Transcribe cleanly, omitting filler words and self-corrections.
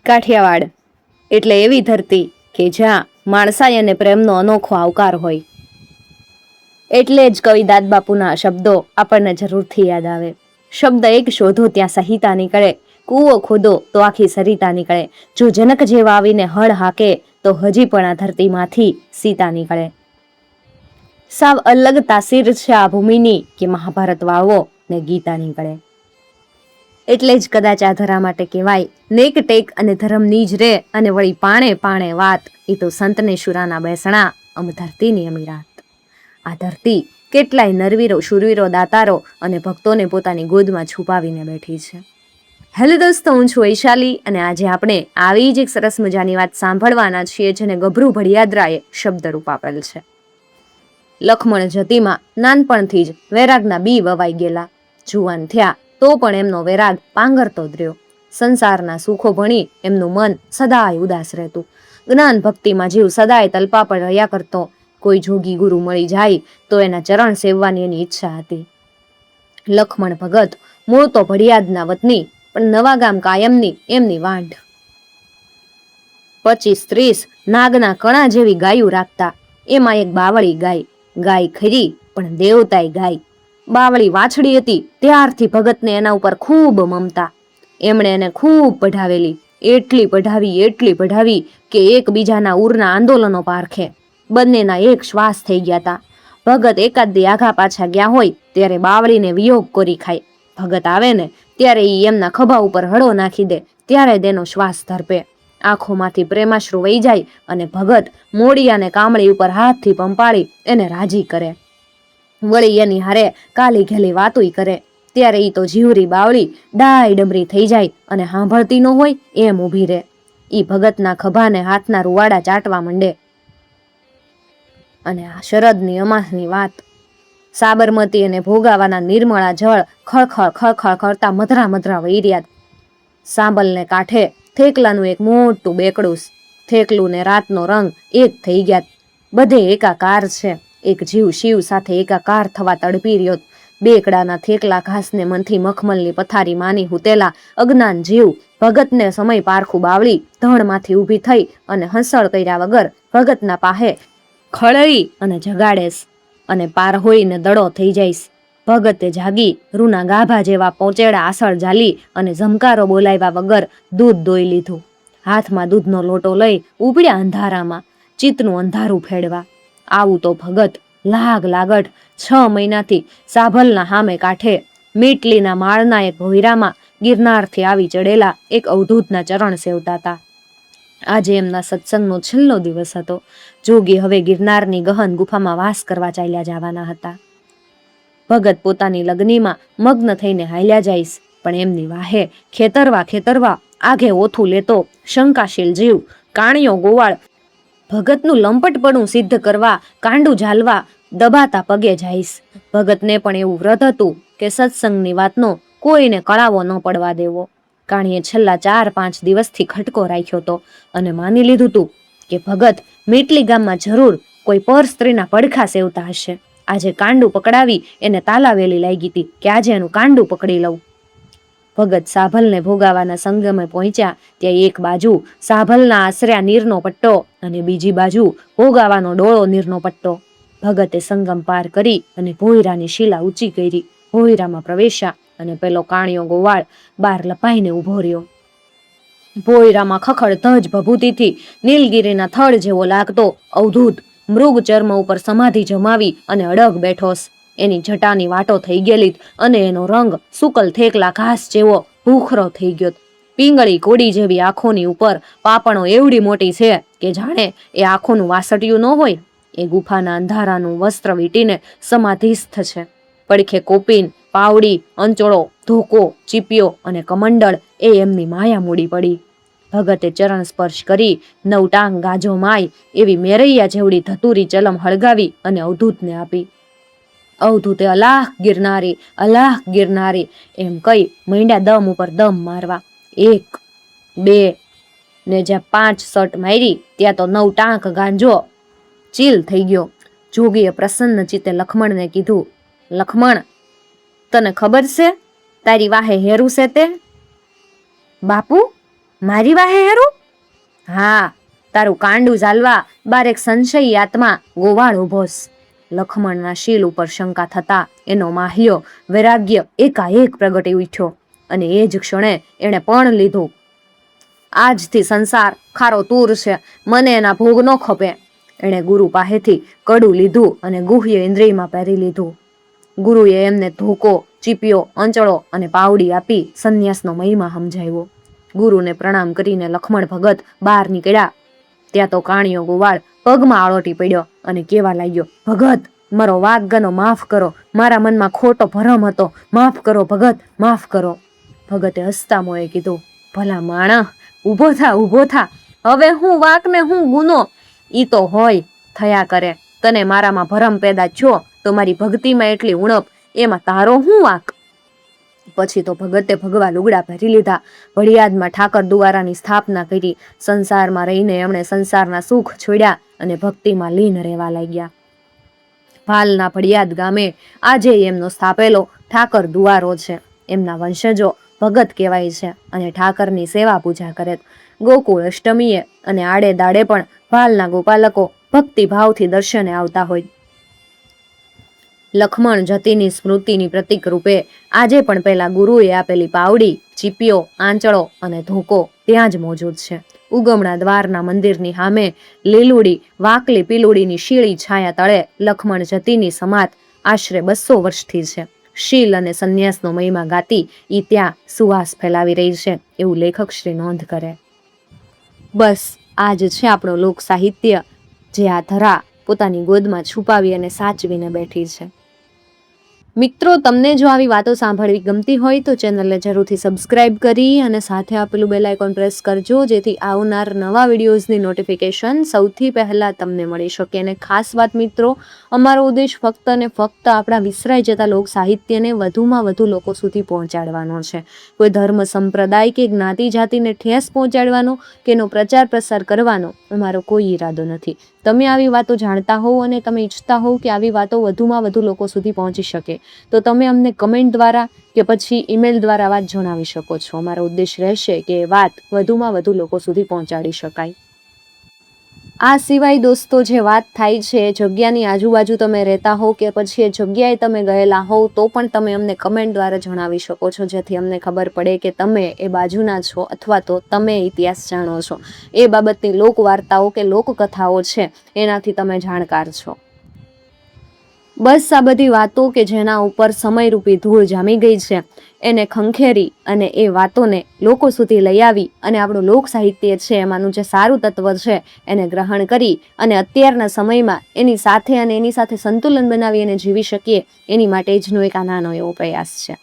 કાઠિયાવાડ એટલે એવી ધરતી કે જ્યાં માણસાઈ અને પ્રેમનો અનોખો આવકાર હોય. એટલે જ કવિ દાદબાપુના શબ્દો આપણને જરૂરથી યાદ આવે. શબ્દ એક શોધો ત્યાં સહિતા નીકળે, કૂવો ખોદો તો આખી સરિતા નીકળે, જો જનક જેવા આવીને હળ હાકે તો હજી પણ આ ધરતીમાંથી સીતા નીકળે. સાવ અલગ તાસીર છે આ ભૂમિની કે મહાભારત વાવો ને ગીતા નીકળે. એટલે જ કદાચ આ ધરા માટે કહેવાય, નેક ટેક અને ધર્મની જ રે, અને વળી પાણે પાણે વાત, એ તો સંતને શુરાના બેસણા, અમ ધરતીની અમીરાત. આ ધરતી કેટલાય નરવીરો, શુરવીરો, દાતારો અને ભક્તોને પોતાની ગોદમાં છુપાવીને બેઠી છે. હેલો દોસ્તો, હું છું વૈશાલી અને આજે આપણે આવી જ એક સરસ મજાની વાત સાંભળવાના છીએ જેને ગભરું ભડિયાદરાએ શબ્દરૂપ આપેલ છે. લખમણ જતીમાં નાનપણથી જ વૈરાગના બી વવાઈ ગયેલા. જુવાન થયા તો પણ એમનો વૈરાગ પાંગરતો જ રહ્યો. સંસારના સુખો ભણી એમનું મન સદાય ઉદાસ રહેતું. જ્ઞાન ભક્તિમાં જીવ સદાય તલપાપડ રહ્યા કરતો. કોઈ જોગી ગુરુ મળી જાય તો એના ચરણ સેવવાની એની ઈચ્છા હતી. લખમણ ભગત મૂળ તો ભડિયાદના વતની, પણ નવા ગામ કાયમની એમની વાંઢ. 25-30 નાગના કણા જેવી ગાયું રાખતા. એમાં એક બાવળી ગાય. ગાય ખરી પણ દેવતાય ગાય. બાવળી વાછડી હતી ત્યારથી ભગતને એના ઉપર ખૂબ મમતા. એમણે એને ખૂબ પઢાવેલી. એટલી પઢાવી કે એકબીજાના ઉરના આંદોલનો પારખે. બંનેના એક શ્વાસ થઈ ગયા હતા. ભગત એકાદ દી આઘા પાછા ગયા હોય ત્યારે બાવળીને વિયોગ કરી ખાય. ભગત આવે ને ત્યારે ઈ એમના ખભા ઉપર હળો નાખી દે, ત્યારે તેનો શ્વાસ ધરપે. આંખોમાંથી પ્રેમાશ્રુ વહી જાય અને ભગત મોડિયાને કામળી ઉપર હાથથી પંપાળી એને રાજી કરે. વળી એની હારે કાલી ઘેલી વાતુંય કરે. ત્યારે ઈ તો જીવરી બાવળી ડાય ડમરી થઈ જાય અને સાંભળતી ન હોય એમ ઊભી રહે. ઈ ભગતના ખભાને હાથના રૂવાડા ચાટવા માંડે. અને આ શરદની અમાસની વાત. સાબરમતી અને ભોગાવાના નિર્મળા જળ ખળખળ કરતા મધરા વહી રહ્યા. સાંબલને કાંઠે થેકલાનું એક મોટું બેકડું. થેકલું ને રાતનો રંગ એક થઈ ગયા. બધે એકાકાર છે. એક જીવ શિવ સાથે એકાકાર થવા તડપી રહ્યો. બેકડાના થેકલા ઘાસને મનથી મખમલની પથારી માની હુતેલા અજ્ઞાન જીવ ભગતને સમય પારખું બાવળી ધણમાંથી ઊભી થઈ અને હંસળ કર્યા વગર ભગતના પાહે ખળઈ અને જગાડેસ. અને પાર હોઈને દડો થઈ જઈશ. ભગતે જાગી રૂના ગાભા જેવા પોચેડા આસળ ઝાલી અને ઝમકારો બોલાવ્યા વગર દૂધ દોઈ લીધું. હાથમાં દૂધનો લોટો લઈ ઉપડ્યા અંધારામાં ચિત્તનું અંધારું ફેડવા. આવું તો ભગત લાગઠ 6 મહિનાથી સાભલના હામે કાંઠે મીટલીના માળના એક ભોયરામાં ગિરનારથી આવી ચડેલા એક અવધૂતના ચરણ સેવતા હતા. આજે એમના સત્સંગનો છેલ્લો દિવસ હતો. જોગી હવે ગિરનારની ગહન ગુફામાં વાસ કરવા ચાલ્યા જવાના હતા. ભગત પોતાની લગ્નીમાં મગ્ન થઈને હાલ્યા જઈશ, પણ એમની વાહે ખેતરવા આઘે ઓથું લેતો શંકાશીલ જીવ કાણિયો ગોવાળ ભગતનું લંપટપણું સિદ્ધ કરવા કાંડું ઝાલવા દબાતા પગે જઈશ. ભગતને પણ એવું વ્રત હતું કે સત્સંગની વાતનો કોઈને કળાવો ન પડવા દેવો. કાણીએ છેલ્લા 4-5 દિવસથી ખટકો રાખ્યો હતો અને માની લીધું હતું કે ભગત મીટલી ગામમાં જરૂર કોઈ પર સ્ત્રીના પડખા સેવતા હશે. આજે કાંડું પકડાવી એને તાલાવેલી લાગી હતી કે આજે એનું કાંડું પકડી લઉં. ભગત સાભલને ભોગાવાના સંગમે પહોંચ્યા ત્યાં એક બાજુ સાભલના આશર્યા નીરનો પટ્ટો અને બીજી બાજુ ભોગાવાનો ડોળો નીરનો પટ્ટો. ભગતે સંગમ પાર કરી અને ભોયરાની શિલા ઊંચી કરી. ભોયરામાં પ્રવેશ્યા અને પેલો કાણિયો ગોવાળ બાર લપાઈને ઊભો રહ્યો. ભોયરામાં ખખડ ધજ ભભૂતિથી નીલગીરીના થડ જેવો લાગતો અવધૂત મૃગ ચર્મ ઉપર સમાધિ જમાવી અને અડગ બેઠોસ. એની જટાની વાટો થઈ ગયેલી અને એનો રંગ સુકલ થેકલા ઘાસ જેવો ભૂખરો થઈ ગયો. પીંગળી કોડી જેવી આંખોની ઉપર પાપણો એવડી મોટી છે કે જાણે એ આંખોનું વાસટિયું ન હોય. એ ગુફાના અંધારાનું વસ્ત્ર વીટીને સમાધિસ્થ છે. પડખે કોપીન, પાવડી, અંચોળો, ધોકો, ચીપિયો અને કમંડળ એ એમની માયા મૂડી પડી. ભગતે ચરણ સ્પર્શ કરી 9 ટાંગ ગાજો માય એવી મેરૈયા જેવડી ધતુરી ચલમ હળગાવી અને અવધૂતને આપી. અવધૂતે અલાહ ગિરનારી એમ કહી મૈંડા દમ ઉપર દમ મારવા. 1, 2 ને જ્યાં 5 સટ મારી ત્યાં તો 9 ટાંક ગાંજો ચીલ થઈ ગયો. જોગીએ પ્રસન્ન ચિત્તે લખમણને કીધું, લખમણ, તને ખબર છે તારી વાહે હેરું છે તે? બાપુ, મારી વાહે હેરું? હા, તારું કાંડું ઝાલવા બારેક સંશયી આત્મા ગોવાળ ઉભોસ. લખમણના શીલ ઉપર શંકા થતા એનો માહ્યો વૈરાગ્ય એકાએક પ્રગટી ઉઠ્યો અને એ જ ક્ષણે એણે પણ લીધું. આજથી સંસાર ખારો તૂર છે, મને એના ભોગ ન ખપે. એણે ગુરુ પાસેથી કડું લીધું અને ગુહ્ય ઇન્દ્રિયમાં પહેરી લીધું. ગુરુએ એમને ધોકો, ચીપિયો, અંચળો અને પાવડી આપી સંન્યાસનો મહિમા સમજાવ્યો. ગુરુને પ્રણામ કરીને લખમણ ભગત બહાર નીકળ્યા. ત્યાં તો કાણિયો ગોવાળ પગમાં આળોટી પડ્યો અને કહેવા લાગ્યો, ભગત, મારો વાગનો માફ કરો, મારા મનમાં ખોટો ભરમ હતો, માફ કરો ભગત, માફ કરો. ભગતે હસતા મોએ કીધું, ભલા માણસ, ઊભો થા, હવે હું વાક ને હું ગુનો, ઈ તો હોય થયા કરે. તને મારામાં ભરમ પેદા છો તો મારી ભક્તિમાં એટલી ઉણપ, એમાં તારો હું વાક? પછી તો ભગતે ભગવા લુગડા પહેરી લીધા, ભડિયાદમાં ઠાકર દુવારાની સ્થાપના કરી. સંસારમાં રહીને એમણે સંસારના સુખ છોડ્યા અને ભક્તિમાં લીન રહેવા લાગ્યા. ભાલના ભડિયાદ ગામે આજે એમનો સ્થાપેલો ઠાકર દુવારો છે. એમના વંશજો ભગત કહેવાય છે અને ઠાકરની સેવા પૂજા કરે. ગોકુળ અષ્ટમીએ અને આડે દાડે પણ ભાલના ગોપાલકો ભક્તિ ભાવથી દર્શને આવતા હોય. લખમણ જતીની સ્મૃતિની પ્રતીક રૂપે આજે પણ પેલા ગુરુએ આપેલી પાવડી, ચીપિયો, આંચળો અને ધોકો ત્યાં જ મોજૂદ છે. ઉગમણા દ્વારના મંદિરની સામે લીલુડી વાકલી પીલુડીની શીળી છાયા તળે લખમણ જતીની સમાત આશરે 200 વર્ષથી છે. શીલ અને સંન્યાસનો મહિમા ગાતી ઈ ત્યાં સુવાસ ફેલાવી રહી છે, એવું લેખક શ્રી નોંધ કરે. બસ આ જ છે આપણો લોક સાહિત્ય, જે આ ધરા પોતાની ગોદમાં છુપાવી અને સાચવીને બેઠી છે. મિત્રો, તમને જો આવી વાતો સાંભળવી ગમતી હોય તો ચેનલને જરૂરથી સબસ્ક્રાઇબ કરી અને સાથે આપેલું બેલ આઇકોન પ્રેસ કરજો, જેથી આવનાર નવા વિડીયોઝની નોટિફિકેશન સૌથી પહેલાં તમને મળી શકે. અને ખાસ વાત મિત્રો, અમારો ઉદ્દેશ ફક્ત અને ફક્ત આપણા વિસરાઈ જતા લોક સાહિત્યને વધુમાં વધુ લોકો સુધી પહોંચાડવાનો છે. કોઈ ધર્મ, સંપ્રદાય કે જ્ઞાતિ જાતિને ઠેસ પહોંચાડવાનો કે એનો પ્રચાર પ્રસાર કરવાનો અમારો કોઈ ઈરાદો નથી. તમે આવી વાતો જાણતા હોવ અને તમે ઈચ્છતા હોવ કે આવી વાતો વધુમાં વધુ લોકો સુધી પહોંચી શકે તો તમે અમને કમેન્ટ દ્વારા કે પછી ઈમેલ દ્વારા વાત જણાવી શકો છો. અમારો ઉદ્દેશ રહેશે કે એ વાત વધુમાં વધુ લોકો સુધી પહોંચાડી શકાય. આ સિવાય દોસ્તો, જે વાત થાય છે જગ્યાની આજુબાજુ તમે રહેતા હો કે પછી એ જગ્યાએ તમે ગયેલા હોવ તો પણ તમે અમને કમેન્ટ દ્વારા જણાવી શકો છો, જેથી અમને ખબર પડે કે તમે એ બાજુના છો અથવા તો તમે ઇતિહાસ જાણો છો. એ બાબતની લોક વાર્તાઓ કે લોકકથાઓ છે એનાથી તમે જાણકાર છો. બસ આ બધી વાતો કે જેના ઉપર સમયરૂપી ધૂળ જામી ગઈ છે એને ખંખેરી અને એ વાતોને લોકો સુધી લઈ આવી અને આપણું લોક સાહિત્ય છે એમાંનું જે સારું તત્વ છે એને ગ્રહણ કરી અને અત્યારના સમયમાં એની સાથે અને એની સાથે સંતુલન બનાવી અને જીવી શકીએ એની માટે જનો એક આ નાનો એવો પ્રયાસ છે.